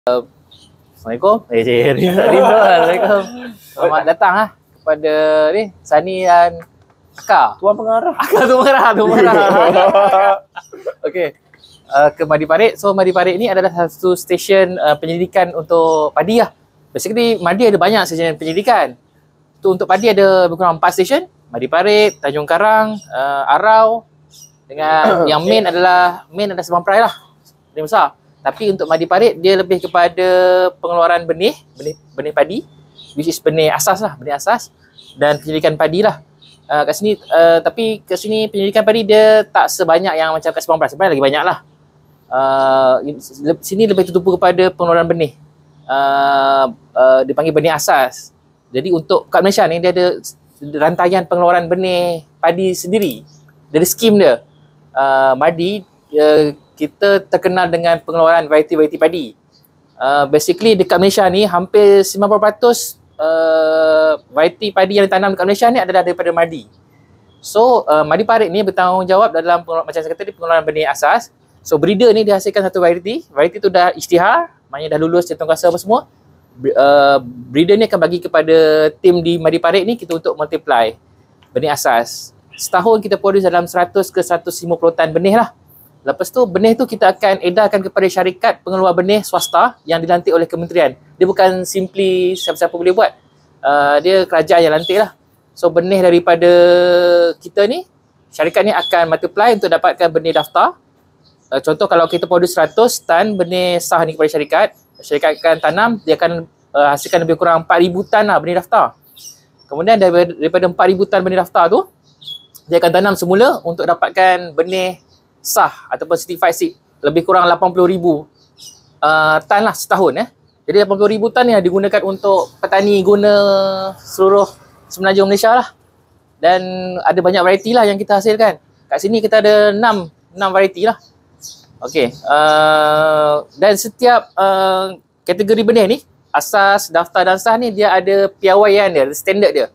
Assalamualaikum. Assalamualaikum. Selamat datang kepada ni Sani dan Akar. Tuan Pengarah. Akar Tuan Pengarah. Okey. Ke Madi Parit. So Madi Parit ni adalah satu stesen penyelidikan untuk padi lah. Basically Madi ada banyak stesen penyelidikan. Tu untuk padi ada lebih kurang 4 stesen. Madi Parit, Tanjung Karang, Arau dengan yang main adalah Sabang Perai lah. Paling besar. Tapi untuk Madi Parit dia lebih kepada pengeluaran benih padi, which is benih asas lah, benih asas dan penyelidikan padi lah. Kat sini tapi kat sini penyelidikan padi dia tak sebanyak yang macam kat Sabang Perai. Sebenarnya lagi banyak lah. Sini lebih tertumpu kepada pengeluaran benih. Dipanggil benih asas. Jadi untuk kat Malaysia ni dia ada rantaian pengeluaran benih padi sendiri. Dari skim dia. Madi kita terkenal dengan pengeluaran variety padi. Basically dekat Malaysia ni hampir 90% variety padi yang ditanam dekat Malaysia ni adalah daripada Madi. So Madi Parit ni bertanggungjawab dalam macam saya kata pengeluaran benih asas. So breeder ni dihasilkan satu variety tu dah isytihar, maknanya dah lulus jantung kuasa apa semua. Breeder ni akan bagi kepada tim di Madi Parit ni kita untuk multiply benih asas. Setahun kita produce dalam 100 ke 150 tan benih lah. Lepas tu benih tu kita akan edarkan kepada syarikat pengeluar benih swasta yang dilantik oleh kementerian. Dia bukan simply siapa-siapa boleh buat. Dia kerajaan yang lantik lah. So benih daripada kita ni, syarikat ni akan multiply untuk dapatkan benih daftar. Contoh kalau kita produce 100 tan benih sah ni kepada syarikat akan tanam, dia akan hasilkan lebih kurang 4,000 tan lah benih daftar. Kemudian daripada 4,000 tan benih daftar tu, dia akan tanam semula untuk dapatkan benih sah ataupun certified seed lebih kurang 80,000 tan lah setahun. Jadi 80,000 tan ni digunakan untuk petani guna seluruh semenanjung Malaysia lah. Dan ada banyak variety lah yang kita hasilkan. Kat sini kita ada 6 variety lah. Okey. Dan setiap kategori benih ni, asas, daftar dan sah ni dia ada piawaian dia, standard dia.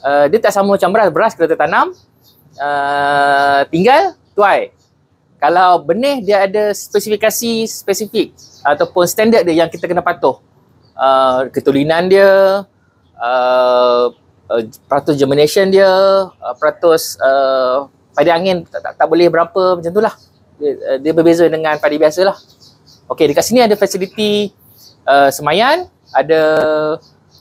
Dia tak sama macam beras kita tanam tinggal tuai. Kalau benih dia ada spesifikasi spesifik ataupun standard dia yang kita kena patuh. Ketulinan dia, peratus germination dia, peratus padi angin tak boleh berapa macam tu lah. Dia berbeza dengan padi biasa lah. Okey, dekat sini ada fasiliti semayan, ada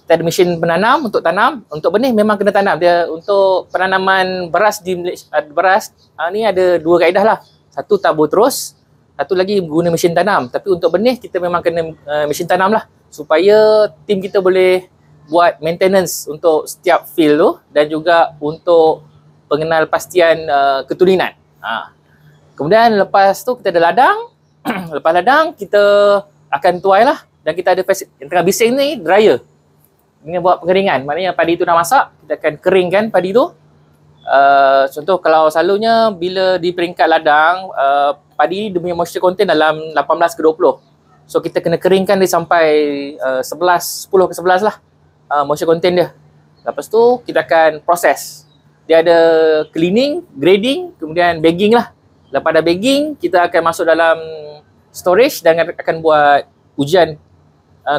kita ada mesin penanam untuk tanam. Untuk benih memang kena tanam. Dia untuk penanaman beras di Malaysia, ni ada 2 kaedah lah. Satu tabur terus, satu lagi guna mesin tanam. Tapi untuk benih kita memang kena mesin tanam lah supaya tim kita boleh buat maintenance untuk setiap field tu dan juga untuk pengenal pastian ketulinan. Kemudian lepas tu kita ada ladang. Lepas ladang kita akan tuai lah dan kita ada yang tengah bising ni dryer. Ini buat pengeringan. Maknanya padi tu dah masak, kita akan keringkan padi tu. Contoh kalau selalunya bila di peringkat ladang padi dia punya moisture content dalam 18 ke 20. So kita kena keringkan dia sampai 10 ke 11 lah moisture content dia. Lepas tu kita akan proses. Dia ada cleaning, grading, kemudian bagging lah. Lepas dah bagging kita akan masuk dalam storage dan akan buat ujian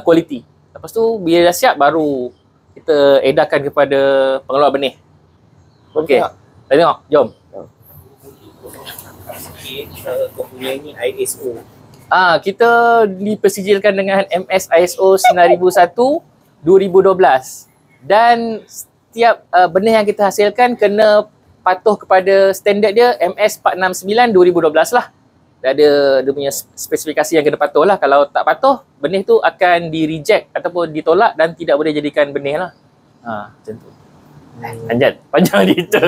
quality. Lepas tu bila dah siap baru kita edarkan kepada pengeluar benih. Okey. Kita tengok, jom. Kompunya ni ISO. Kita dipersijilkan dengan MS ISO 9001 2012. Dan setiap benih yang kita hasilkan kena patuh kepada standard dia MS 469 2012 lah. Dia punya spesifikasi yang kena patuh lah. Kalau tak patuh, benih tu akan di-reject ataupun ditolak dan tidak boleh jadikan benih lah. Macam tu. Panjang cerita.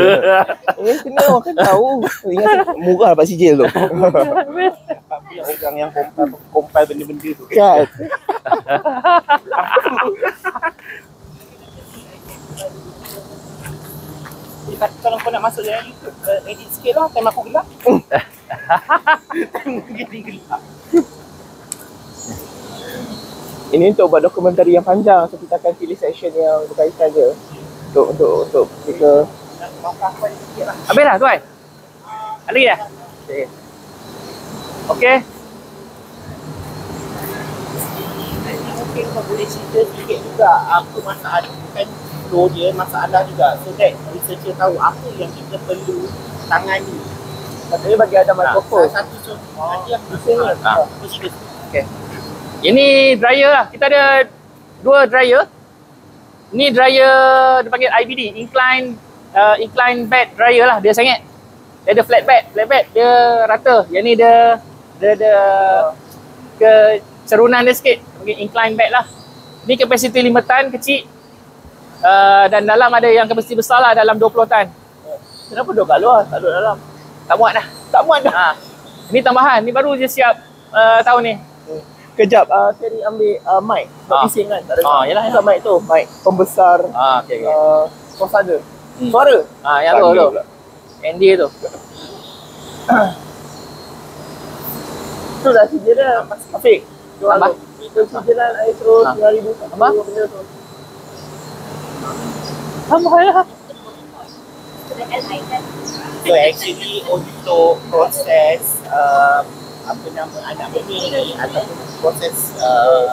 Kena orang kan tahu. Ingat murah dapat sijil tu. Tapi orang yang compile benda-benda tu kan. Kalau kau nak masuk dalam YouTube, edit sikit lah, time aku gelap. Time gini gelap. Ini untuk buat dokumentari yang panjang, so kita akan pilih section yang berkaitan je. Untuk kita habis dah tuan? Ada lagi dah? Okey. mungkin kau boleh cerita sikit juga apa masalah, bukan flow dia, masalah juga. So that researcher tahu apa yang kita perlu tangani. Katanya bagi ada mikrofon. Salah satu contoh nanti yang bising ni. Okay. Ini dryer lah. Kita ada 2 dryer. Ni dryer dia panggil IBD, incline bed dryer lah. Dia sangat. Dia ada flat bed dia rata. Yang ni dia ada kecerunan dia sikit. Panggil incline bed lah. Ni kapasiti 5 tan kecil. Dan dalam ada yang kapasiti besar lah, dalam 20 tan. Kenapa duduk kat luar? Tak duduk dalam. Tak muat dah. Tak muat dah. Ha. Ni tambahan. Ni baru je siap tahun ni. Kejap, Terry ambil mic. Sebab bising kan? Tak ada. Yalah. Bukan mic tu, mic pembesar Okay. suasana. Hmm. Suara. Yang tu. Andy tu. Tu dah sijil dah. Afiq. Tambah. Itu sijilan ISO 3000. Apa? Benda tu. Tambah lah. So actually untuk proses apa nama anak benih ni ataupun proses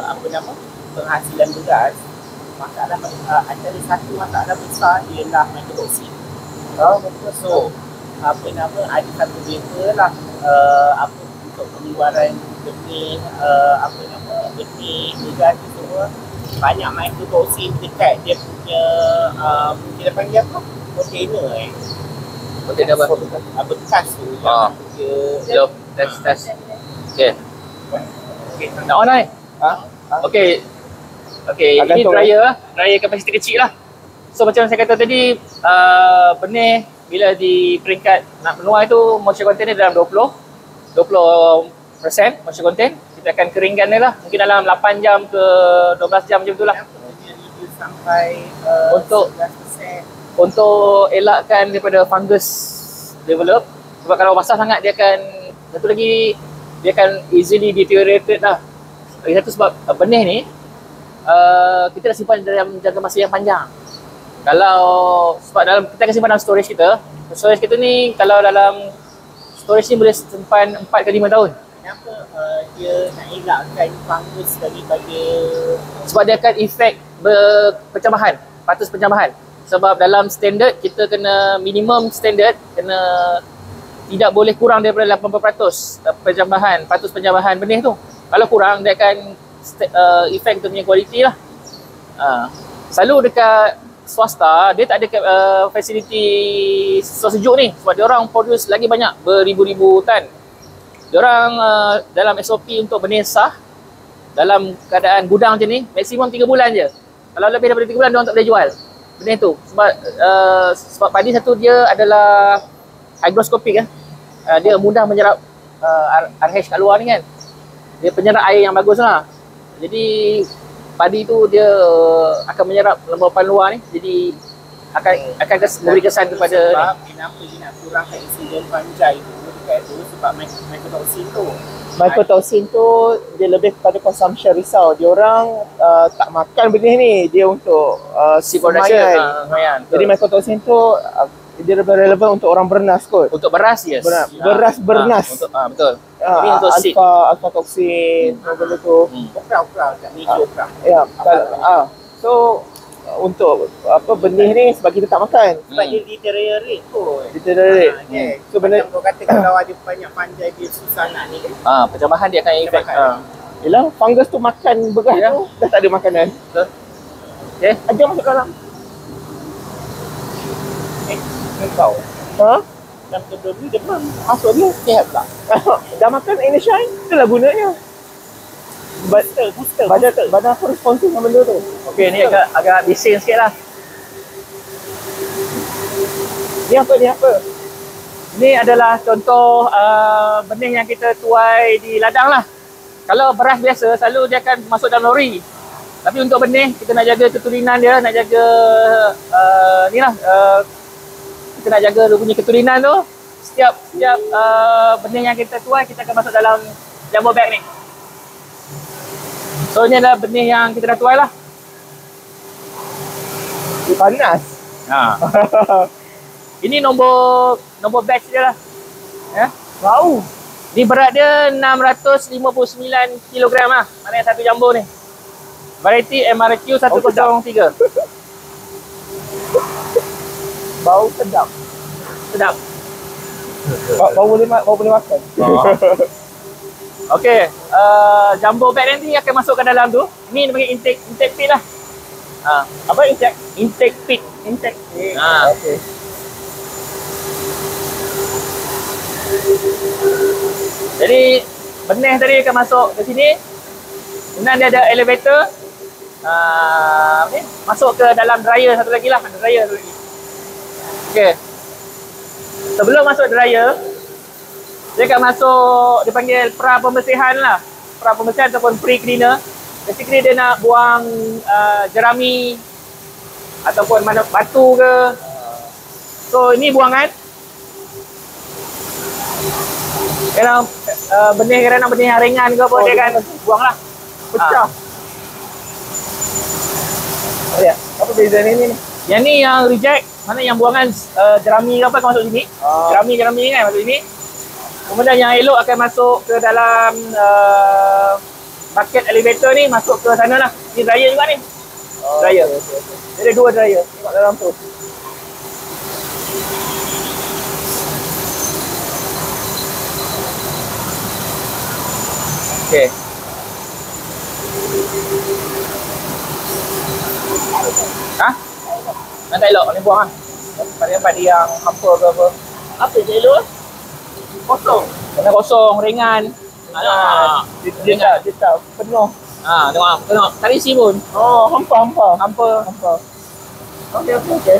apa nama penghasilan beras, masalah antara satu masalah besar ialah mycotoxin. So apa nama ada satu beza lah apa untuk pengeluaran benih apa nama benih beras ni semua banyak mycotoxin dekat dia punya kita panggil apa? Container Container apa? Bekas tu Ah. yang Hello. Test. Okay. Nak on lah ni? Okay. Ini dryer kapasiti kecil lah. So macam saya kata tadi, benih bila di peringkat nak menuai tu moisture content dia dalam 20% moisture content. Kita akan keringkan dia lah. Mungkin dalam 8 jam ke 12 jam macam tu lah. sampai untuk elakkan daripada fungus develop. Sebab kalau basah sangat dia akan, satu lagi dia akan easily deteriorated lah. Lagi satu sebab benih ni kita dah simpan dalam jangka masa yang panjang. Kalau sebab dalam kita akan simpan dalam storage kita. Storage kita ni kalau dalam storage ni boleh simpan 4 ke 5 tahun. Kenapa dia nak elakkan fungus daripada? Sebab dia akan efek pencamahan, patus pencamahan. Sebab dalam standard kita kena minimum standard kena tidak boleh kurang daripada 80% pencamahan, patus pencamahan benih tu. Kalau kurang dia akan efek tu punya kualiti lah. Selalu dekat swasta dia tak ada fasiliti sejuk ni sebab dia orang produce lagi banyak beribu-ribu tan. Dia orang dalam SOP untuk benih sah dalam keadaan gudang macam ni maksimum 3 bulan je. Kalau lebih daripada 3 bulan dia orang tak boleh jual benih tu sebab padi satu dia adalah hygroskopik dia mudah menyerap RH kat luar ni kan. Dia penyerap air yang bagus lah. Jadi padi tu dia akan menyerap lembapan luar ni. Jadi akan memberi kesan kepada sebab ni. Kenapa dia nak kurangkan insiden fungi tu dekat tu sebab mycotoxin tu. Mycotoxin tu dia lebih kepada consumption risau. Dia orang tak makan benih ni, dia untuk seed production. Jadi mycotoxin tu dia lebih relevan untuk orang bernas kot. Untuk beras, yes. Bernas. Untuk betul. Ini untuk seed. Alpha toxin, benda tu. Okra kat meja okra. Ya, so untuk apa benih ni sebab kita tak makan. Sebab dia deteriorate kot. Deteriorate. So benda kau kata kalau ada banyak fungi dia susah nak ni. Pencamahan dia akan efek. Yelah, fungus tu makan beras tu dah tak ada makanan. Betul. Okay. Ajar masuk dalam. Kau. Dalam kedua ni dia memang masuk dia sihat tak? Dah makan Inner Shine, itulah gunanya. Booster. Badan aku responsif dengan benda tu. Okey, ni agak bising sikit lah. Ni apa? Ni adalah contoh benih yang kita tuai di ladang lah. Kalau beras biasa, selalu dia akan masuk dalam lori. Tapi untuk benih, kita nak jaga keturunan dia, nak jaga ni lah. Kita nak jaga dia punya keturunan tu. Setiap benih yang kita tuai, kita akan masuk dalam jumbo bag ni. So ni adalah benih yang kita dah tuai lah. Dia panas. Ini nombor batch dia lah. Wow. Ni berat dia 659 kg lah. Mana yang satu jumbo ni. Variety MRQ 103. Bau sedap. Sedap. Bau boleh makan. Okey, jumbo bag nanti akan masuk ke dalam tu. Ni dia panggil intake pit lah. Apa intake? Intake pit. Intake. Okey. Jadi benih tadi akan masuk ke sini. Kemudian dia ada elevator. Masuk ke dalam dryer satu lagi lah. Ada dryer satu lagi. Okey. Sebelum masuk dryer, dia akan masuk, dia panggil pra pembersihan lah. Pra pembersihan ataupun pre-cleaner. Basically dia nak buang jerami ataupun mana batu ke. So ini buangan. Kalau benih kerana benih yang ringan ke apa, dia akan buang lah. Pecah. Oh ya, apa beza ni? Yang ni yang reject, mana yang buangan jerami ke apa akan masuk sini. Jerami ni kan masuk sini. Kemudian yang elok akan masuk ke dalam bucket elevator ni, masuk ke sana lah. Ni dryer juga ni. Dryer. Okay. Dia ada 2 dryer. Tengok dalam tu. Okey. Nak tak elok ni buang lah. Padi yang hampa ke apa. Apa je elok? Kosong. Kena kosong, ringan. Dia tak penuh. Tengok. Tak isi pun. Oh, hampa. Hampa. Okey. Okay,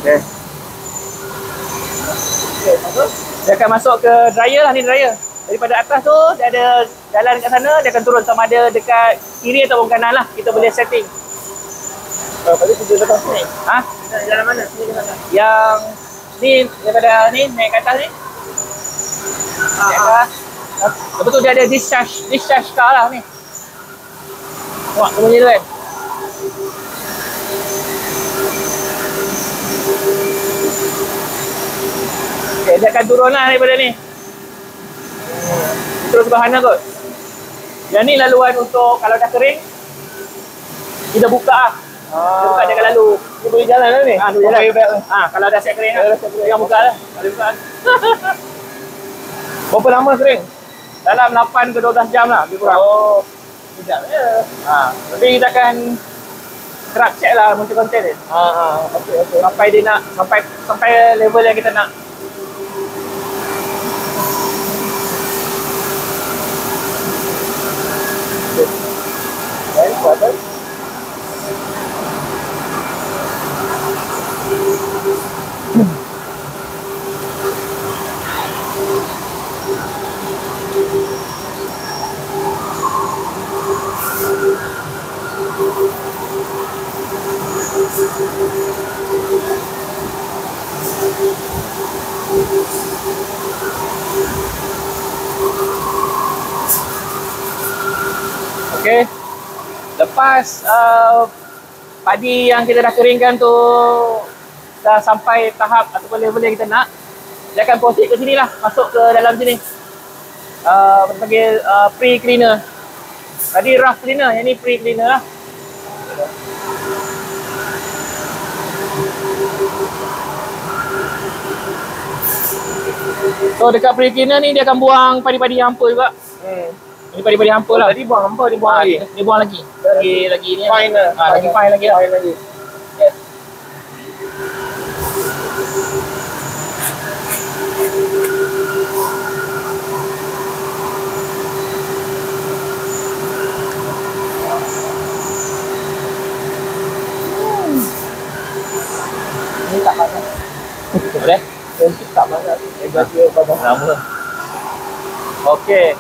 dia akan masuk ke dryer lah, ni dryer. Daripada atas tu, dia ada jalan kat sana, dia akan turun sama ada dekat kiri ataupun kanan lah. Kita boleh setting. Lepas tu kita lepas ni. Jalan mana? Sini ke sana. Yang ni, daripada ni, naik ke atas ni. Naik ke atas. Lepas tu dia ada discharge car lah ni. Tengok, tu bunyi tu kan. Okay, dia akan turun lah daripada ni. Terus sebelah sana kot. Yang ni laluan untuk kalau dah kering, kita buka lah. Kita buka dia akan lalu. Dia boleh jalan lah ni? Dia boleh jalan. Kalau dah siap kering lah. Jangan buka lah. Boleh buka. Berapa lama kering? Dalam 8 ke 12 jam lah lebih kurang. Oh, sekejap je. Tapi kita akan scrub check lah konten dia. Okey. Sampai dia nak, sampai level yang kita nak. Buat kan? Okey. Lepas padi yang kita dah keringkan tu dah sampai tahap ataupun level yang kita nak, dia akan proceed ke sini lah, masuk ke dalam sini. Panggil pre-cleaner. Tadi rough cleaner, yang ni pre-cleaner lah. So dekat pre-cleaner ni dia akan buang padi-padi hampa juga. Ini padi-padi hampa lah. Tadi buang hampa, dia buang lagi. Dia buang lagi. Lagi ni. Fine lah. Lagi fine lagi lah. Yes. Ini tak panas. Boleh? Untuk tak panas. Dia panas. Lama. Okey.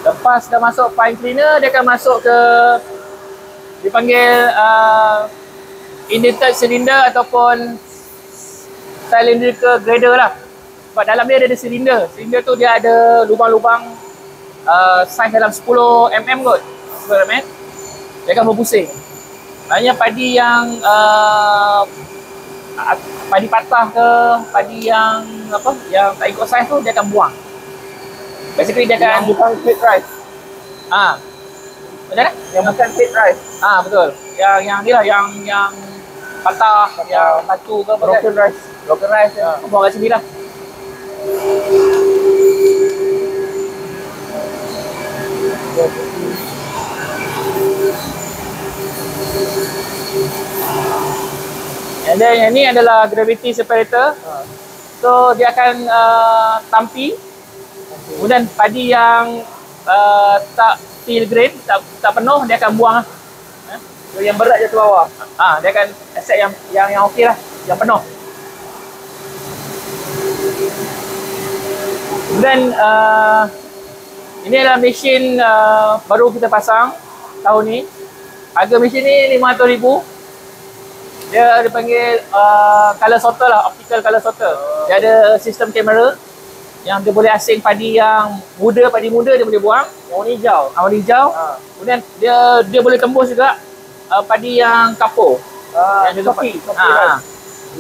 Lepas dah masuk fine cleaner, dia akan masuk ke, dipanggil indented cylinder ataupun cylindrical grader lah. Sebab dalam dia ada silinder. Silinder tu dia ada lubang-lubang saiz dalam 10 mm kot. 10 mm. Dia akan berpusing. Maknanya padi yang padi patah ke, padi yang apa, yang tak ikut saiz tu dia akan buang. Basically dia akan bukan split rice. Macam mana? Yang bukan paid rice. Betul. Yang ni lah, yang patah, yang batu ke apa kan? Broken rice. Broken rice. Buang kat sini lah. And then yang ni adalah gravity separator. So dia akan tampi. Kemudian padi yang tak steel grain, tak penuh, dia akan buang lah. So, yang berat je ke bawah. Dia akan accept yang okey lah, yang penuh. Kemudian ini adalah mesin baru kita pasang tahun ni. Harga mesin ni RM500,000. Dia dipanggil color sorter lah, optical color sorter. Dia ada sistem kamera yang dia boleh asing padi yang muda, padi muda dia boleh buang. Yang warna hijau. Warna hijau. Kemudian dia boleh tembus juga padi yang kapur. Yang dia Kopi.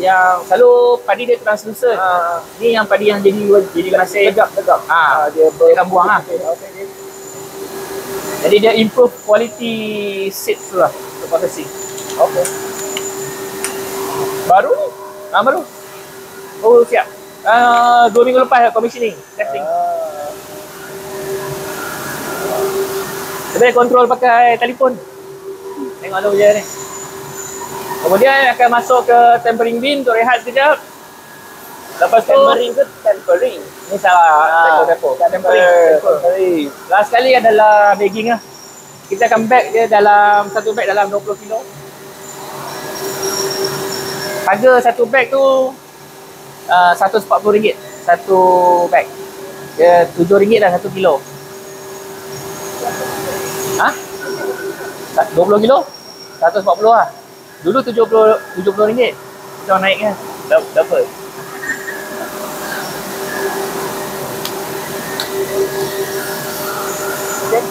yang selalu padi dia translucent. Ni yang padi yang jadi asing. Tegap. Dia akan buang lah. Okay. Jadi dia improve quality seeds tu lah untuk processing. Okay. Baru ni? Baru. Oh siap. 2 minggu lepas commissioning, testing. Dia boleh control pakai telefon. Tengok dulu je ni. Kemudian akan masuk ke tempering bin untuk rehat sekejap. Lepas tu Tempering ke tempering? ni salah tempering. Last sekali adalah bagging lah. Kita akan bag dia dalam satu bag dalam 20 kilo. Harga satu bag tu RM140 satu bag. Dia RM7 dah 1 kilo. 20 kilo? 140 lah. Dulu RM70. Kita naik kan? Double.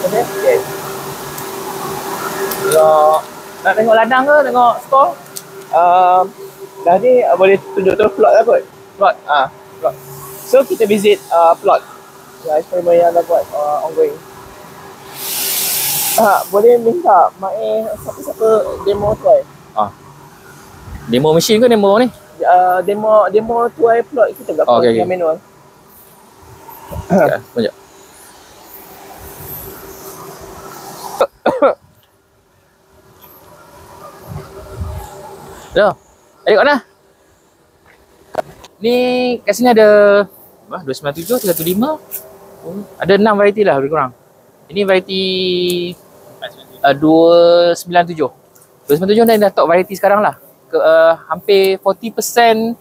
Okay. Nak tengok ladang ke? Tengok skor? Dah ni boleh tunjuk tu plot lah kot. Plot. Plot. So kita visit plot. Eksperimen yang dah buat ongoing. Boleh minta siapa demo try. Demo mesin ke demo ni? Demo try plot kita tak Okay. yang manual. Sekejap. Dah. Tengok mana? Ni kat sini ada 297, 315. Ada 6 variety lah lebih kurang. Ini variety 297. 297 dah top variety sekarang lah. Hampir 40%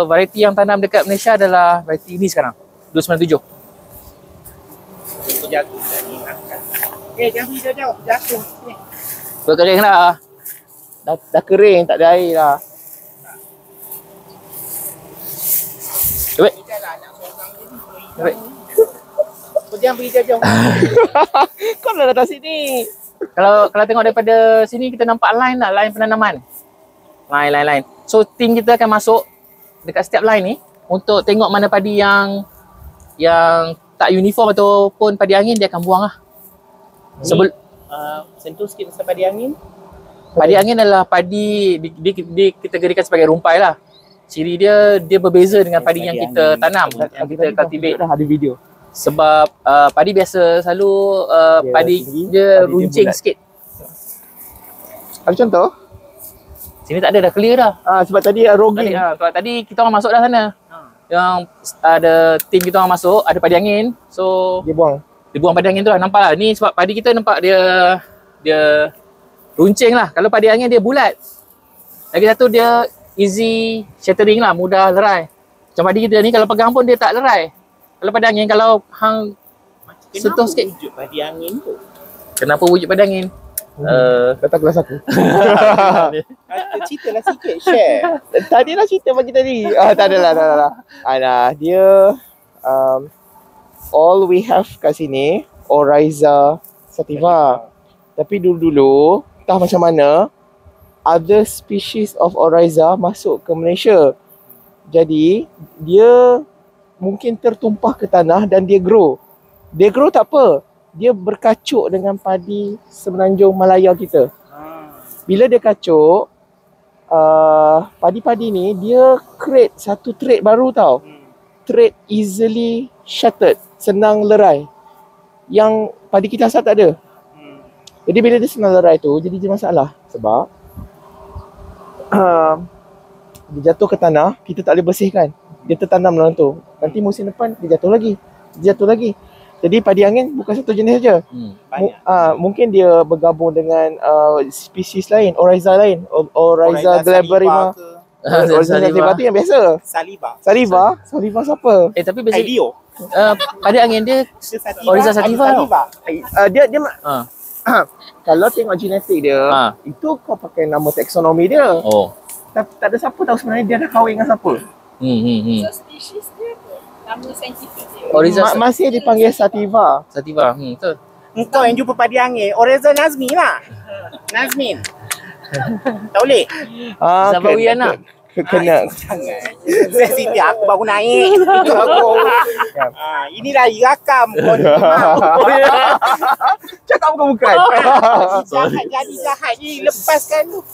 variety yang tanam dekat Malaysia adalah variety ini sekarang. 297. Jago tadi makan. Jangan pergi jauh-jauh. Jago sini. Berkering dah. Dah kering, tak ada air lah. Baik. Jalan nak seorang jadi. Baik. Kau jangan pergi jauh-jauh. Kau dah datang sini. Kalau tengok daripada sini kita nampak line lah, line penanaman. Line. So tim kita akan masuk dekat setiap line ni untuk tengok mana padi yang tak uniform ataupun padi angin dia akan buang lah. Sentuh sikit pasal padi angin. Padi angin adalah padi dikategorikan sebagai rumpai lah. Ciri dia berbeza dengan padi yang kita tanam, yang kita cultivate. Dah ada video. Sebab padi biasa selalu padi tinggi, dia padi dia runcing bulat. sikit. Ada contoh? Sini tak ada, dah clear dah. Sebab tadi rogging. Tadi kita orang masuk dah sana. Yang ada tim kita orang masuk, ada padi angin. So Dia buang. dia buang padi angin tu lah, nampak lah. Ni sebab padi kita nampak dia runcing lah. Kalau padi angin dia bulat. Lagi satu dia easy shattering lah, mudah lerai. Macam padi kita ni kalau pegang pun dia tak lerai. Kalau padi angin, kalau hang sentuh sikit. Wujud padi angin tu? Kenapa wujud padi angin? Datang kelas aku. Cerita lah sikit, share. Tadi lah cerita pagi tadi. Tak adalah. Dia all we have kat sini Oryza sativa. Tapi dulu-dulu entah macam mana other species of Oryza masuk ke Malaysia. Jadi dia mungkin tertumpah ke tanah dan dia grow. Dia grow tak apa. dia berkacuk dengan padi semenanjung Malaya kita. Bila dia kacuk, padi-padi ni dia create satu trait baru tau. Trait easily shattered, senang lerai. Yang padi kita asal tak ada. Jadi bila dia senang lerai tu, jadi dia masalah. Sebab dia jatuh ke tanah, kita tak boleh bersihkan. Dia tertanam dalam tu. Nanti musim depan dia jatuh lagi. Dia jatuh lagi. Jadi padi angin bukan satu jenis saja. Mungkin dia bergabung dengan spesies lain, Oryza lain. Oryza glaberrima. Oryza glaberrima tu yang biasa. Saliva siapa? Tapi basically padi angin dia Oryza sativa. Dia kalau tengok genetik dia, itu kau pakai nama taksonomi dia. Tapi tak ada siapa tahu sebenarnya dia dah kahwin dengan siapa. So species dia apa? Nama saintifik dia. Oryza masih dipanggil sativa. sativa. Betul. Engkau yang jumpa padi angin, Oryza Nazmi lah. Nazmin. Tak boleh. Zabawian lah. Kena. Jangan. Siti aku baru naik. Ini lagi rakam. Kau ni memang. Cakap bukan. Jahat jadi jahat ni. Lepaskan tu.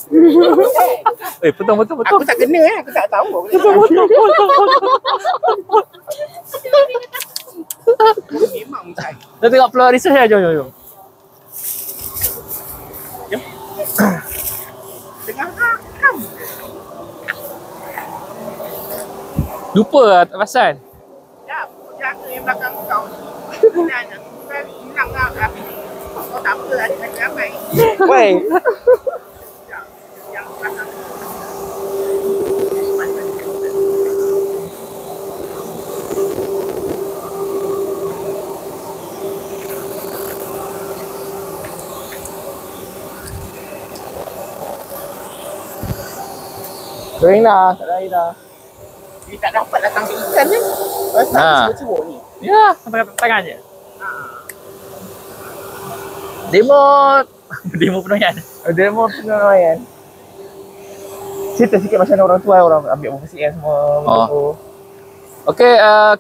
Betul. Aku tak kena Aku tak tahu. Memang cari. Kita tengok peluang research lah. Jom. Tengah rakam. Lupa lah, tak perasan. Ya, jaga yang belakang kau ni. Hilang lah. Kau tak apa, ada macam ramai. Wei. Yang belakang. Kering dah, tak ada air dah. Dia tak dapat lah tangkap ikan ni. Pasal ceruk ni. Ya, sampai tangan je. Demo penonyan. Demo penilaian. Cerita sikit macam mana orang tua orang ambil berbersihkan semua benda tu. Okey,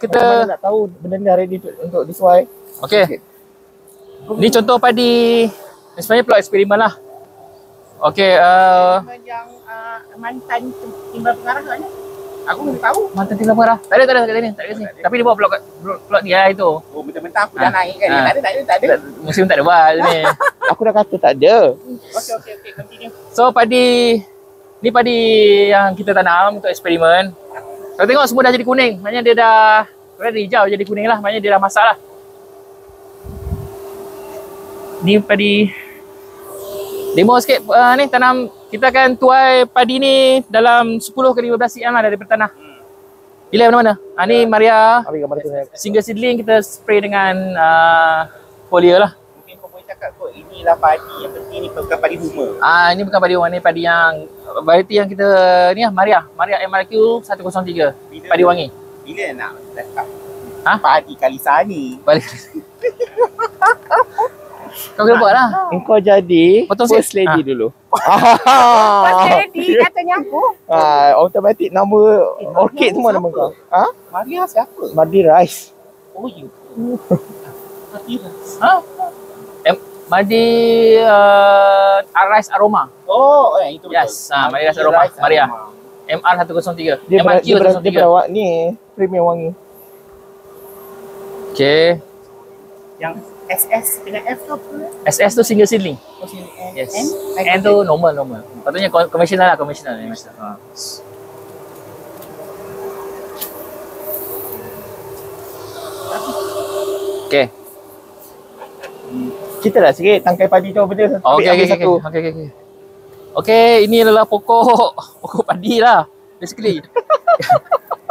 kita Macam mana nak tahu benda ni dah ready untuk disuai. okey. Ni contoh padi. Sebenarnya peluang eksperimen lah. Okey, Yang mantan timbal pengarah kat mana? Aku belum tahu. mantan timbal pengarah. Tak ada kat sini. Tapi dia bawa peluang dia itu. Oh, mentah-mentah aku dah naik kan. Tak ada. Musim tak ada buat ni. Aku dah kata tak ada. Okey, continue. So ni padi yang kita tanam untuk eksperimen. Kalau tengok semua dah jadi kuning. Maknanya dia dah dari hijau jadi kuning lah. Maknanya dia dah masak lah. Ni padi demo sikit ni tanam. Kita akan tuai padi ni dalam 10 ke 15 cm lah dari tanah. Pilih mana-mana. Ni Maria Ambil gambar tu. single seedling, kita spray dengan foliar lah. Mungkin kau boleh cakap kot, inilah padi yang penting ni bukan padi rumah. Ini bukan padi rumah, ni padi yang variety yang kita ni lah, Maria MRQ 103. Padi wangi. Bila nak cakap padi Kalisa ni? Balik. Kau kena buat lah. Engkau jadi Potong first sikit. lady dulu. First lady katanya aku. Automatic nama orchid semua nama kau. Maria siapa? Madi Rice. Oh, you. Madi Rice Aroma. Oh, itu betul. Yes, Madi Rice Aroma. Maria. MR 103. Dia MRQ dia 103. berawak ni premium wangi. Okay. Yang SS dengan F tu apa? SS tu single seedling. Yes. N tu normal. Patutnya conventional lah. Okay. Kita dah sikit tangkai padi tu benda satu. Okay, ini adalah pokok padi lah basically.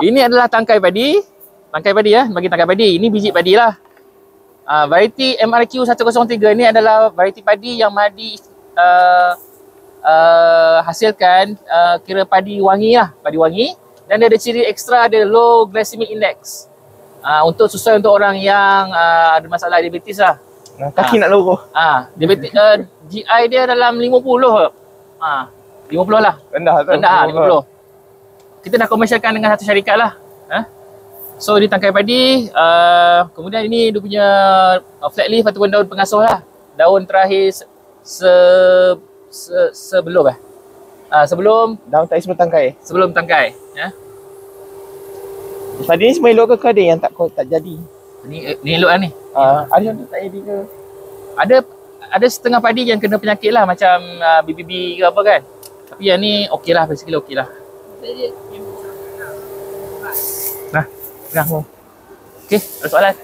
Ini adalah tangkai padi. Bagi tangkai padi. Ini biji padi lah. Variety MRQ 103 ni adalah variety padi yang Madi hasilkan, kira padi wangi lah, dan dia ada ciri ekstra, ada low glycemic index. Untuk sesuai untuk orang yang ada masalah diabetes lah. Kaki nak lurus. Diabetes, GI dia dalam 50 50 lah. Rendah tu. Rendah lah 50. Kita dah komersialkan dengan satu syarikat lah. So di tangkai padi, kemudian ini dia punya flat leaf ataupun daun pengasuh lah. Daun terakhir sebelum sebelum Daun tak sebelum tangkai. sebelum tangkai. Ya. Padi ni semua elok ke ada yang tak jadi? Ni elok lah ni. Ada yang tak jadi ke? Ada setengah padi yang kena penyakit lah macam BBB ke apa kan. Tapi yang ni okey lah, basically okey lah. Nah, pegang. Okey, ada soalan?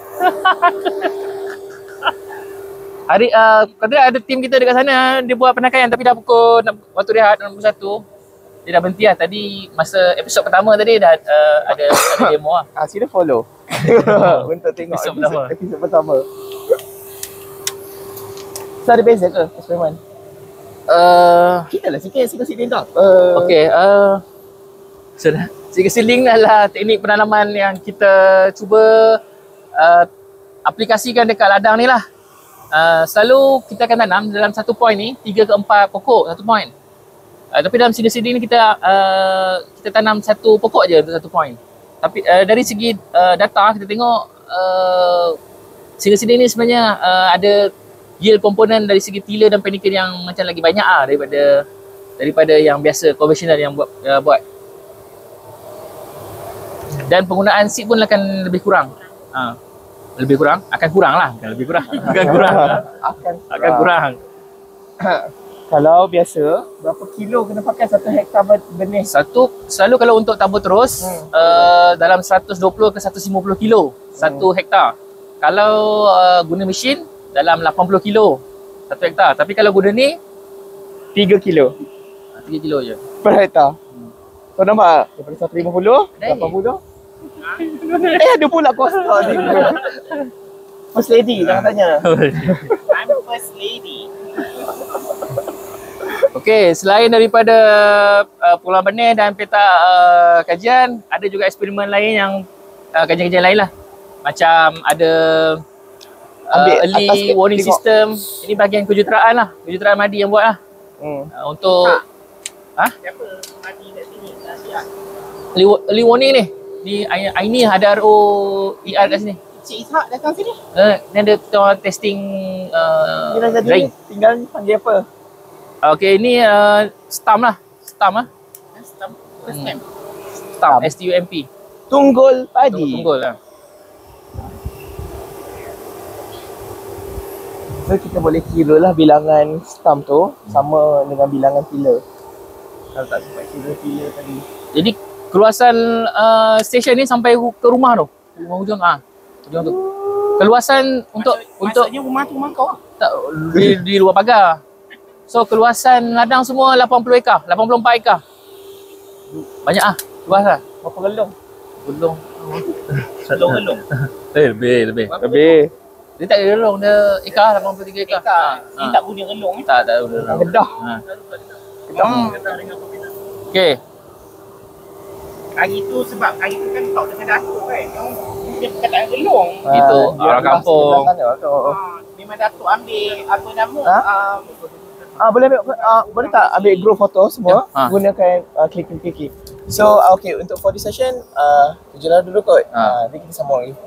Hari kata ada tim kita dekat sana, dia buat penangkaian tapi dah pukul waktu rehat 61. Dia dah berhenti lah. Tadi masa episod pertama tadi dah ada demo lah. Sila follow. Untuk tengok episod pertama. So ada beza ke eksperimen? Kita lah sikit siling tak. Okey, sudah. Siling adalah teknik penanaman yang kita cuba aplikasikan dekat ladang ni lah. Selalu kita akan tanam dalam satu point ni 3 ke 4 pokok satu point. Tapi dalam seedling ni kita tanam satu pokok je untuk satu point. Tapi dari segi data kita tengok seedling ni sebenarnya ada yield komponen dari segi tiller dan panicle yang macam lagi banyak daripada yang biasa konvensional yang buat. Dan penggunaan seed pun akan lebih kurang. Lebih kurang, akan kurang lah, bukan lebih kurang. Akan kurang. Akan kurang. Kalau biasa, berapa kilo kena pakai 1 hektar benih? Selalu kalau untuk tabur terus dalam 120 ke 150 kilo 1 hektar. Kalau guna mesin dalam 80 kilo 1 hektar. Tapi kalau guna ni 3 kilo 3 kilo je. per hektar. Kau nampak? Daripada 150, 80. Ada pula kosta ni. First lady, jangan tanya. I'm first lady. Okey, selain daripada pengolahan benih dan peta kajian, ada juga eksperimen lain yang kajian-kajian lain lah. Macam ada early warning system. Ini bahagian kejuruteraan lah. Kejuruteraan Madi yang buat lah. Untuk Siapa mati kat sini? early warning ni. Ni ada ROER kat sini. Cik Ishak datang sini. Ni ada testing Ni dah jadi, drain. tinggal panggil apa? Okey, ni stump lah. Stump lah. First time. Stump, STUMP. Tunggul padi. Tunggul lah. So kita boleh kira lah bilangan stump tu sama dengan bilangan tiller. Kalau tak sempat kira tiller tadi. Jadi keluasan stesen ni sampai ke rumah tu. Rumah hujung hujung tu. Keluasan untuk Maksudnya rumah tu rumah kau? tak, di luar pagar. So keluasan ladang semua 80 ekar, 84 ekar. Banyak luas lah. Berapa gelung? Gelung. Gelung-gelung. Lebih. Lebih. Dia tak ada gelung, dia ekar 83 ekar. Ni tak guna gelung eh. Tak ada. Kedah. Okey. Hari tu sebab hari tu kan talk dengan Datuk kan. Dia perkataan gelung. Itu orang kampung. Memang Datuk ambil apa nama? Boleh ambil boleh tak ambil group foto semua gunakan klik. So okay, untuk for this session kerja dulu kot. Nanti kita sambung lagi.